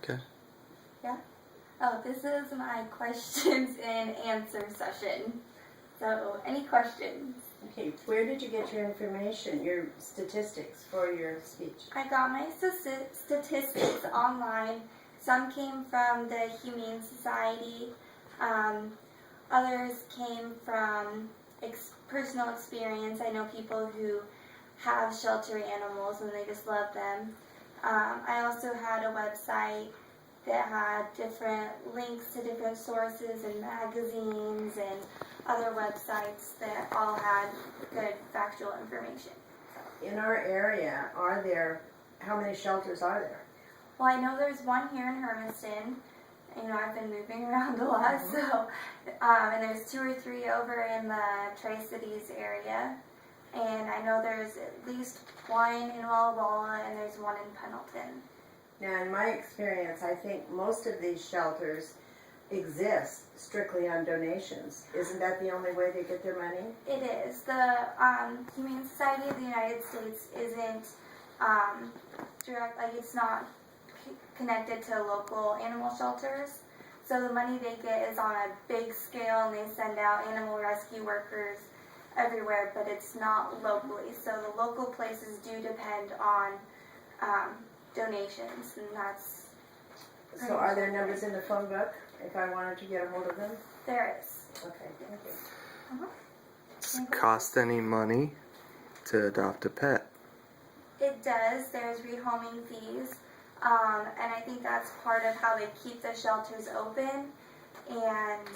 Okay. Yeah? Oh, this is my questions and answer session. So, any questions? Okay, where did you get your information, your statistics for your speech? I got my statistics online. Some came from the Humane Society. Others came from personal experience. I know people who have shelter animals and they just love them. I also had a website that had different links to different sources and magazines and other websites that all had good factual information. In our area, how many shelters are there? Well, I know there's one here in Hermiston. You know, I've been moving around a lot, so, and there's 2 or 3 over in the Tri-Cities area. And I know there's at least 1 in Walla Walla and there's 1 in Pendleton. Now, in my experience, I think most of these shelters exist strictly on donations. Isn't that the only way they get their money? It is. The Humane Society of the United States isn't direct, like it's not connected to local animal shelters. So the money they get is on a big scale and they send out animal rescue workers everywhere, but it's not locally. So the local places do depend on donations, and that's... So are there numbers in the phone book if I wanted to get a hold of them? There is. Okay, thank you. Does it cost any money to adopt a pet? It does. There's rehoming fees. And I think that's part of how they keep the shelters open. And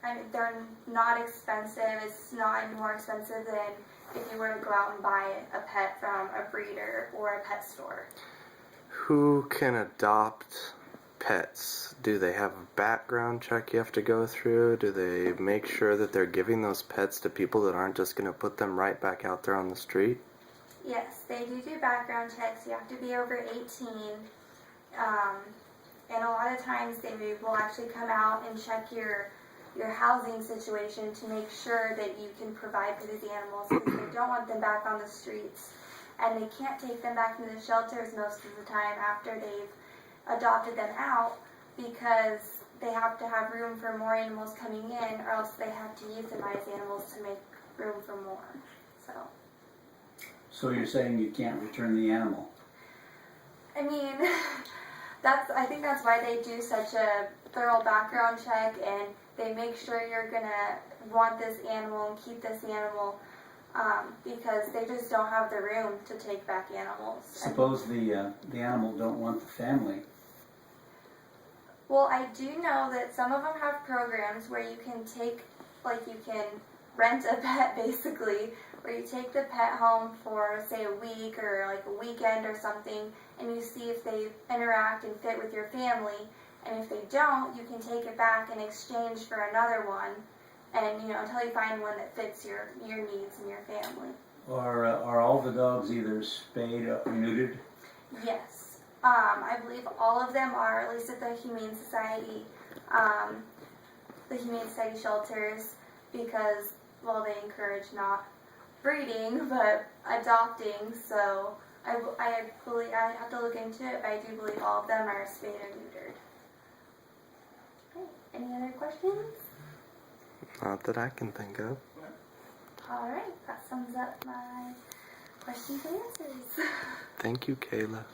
I mean, they're not expensive. It's not any more expensive than if you were to go out and buy a pet from a breeder or a pet store. Who can adopt pets? Do they have a background check you have to go through? Do they make sure that they're giving those pets to people that aren't just going to put them right back out there on the street? Yes, they do background checks. You have to be over 18. And a lot of times they will actually come out and check your housing situation to make sure that you can provide for these animals, because they don't want them back on the streets. And they can't take them back into the shelters most of the time after they've adopted them out, because they have to have room for more animals coming in, or else they have to euthanize animals to make room for more. So you're saying you can't return the animal? I mean, I think that's why they do such a thorough background check, and they make sure you're gonna want this animal and keep this animal, because they just don't have the room to take back animals. Suppose the animal don't want the family. Well, I do know that some of them have programs where you can you can rent a pet basically, where you take the pet home for, say, a week or like a weekend or something, and you see if they interact and fit with your family. And if they don't, you can take it back in exchange for another one, and until you find one that fits your needs and your family. Are all the dogs either spayed or neutered? Yes. I believe all of them are, at least at the Humane Society, the Humane Society shelters, because, well, they encourage not breeding, but adopting, so I believe, I'd have to look into it, but I do believe all of them are spayed or neutered. Okay, any other questions? Not that I can think of. Alright, that sums up my questions and answers. Thank you, Kayla.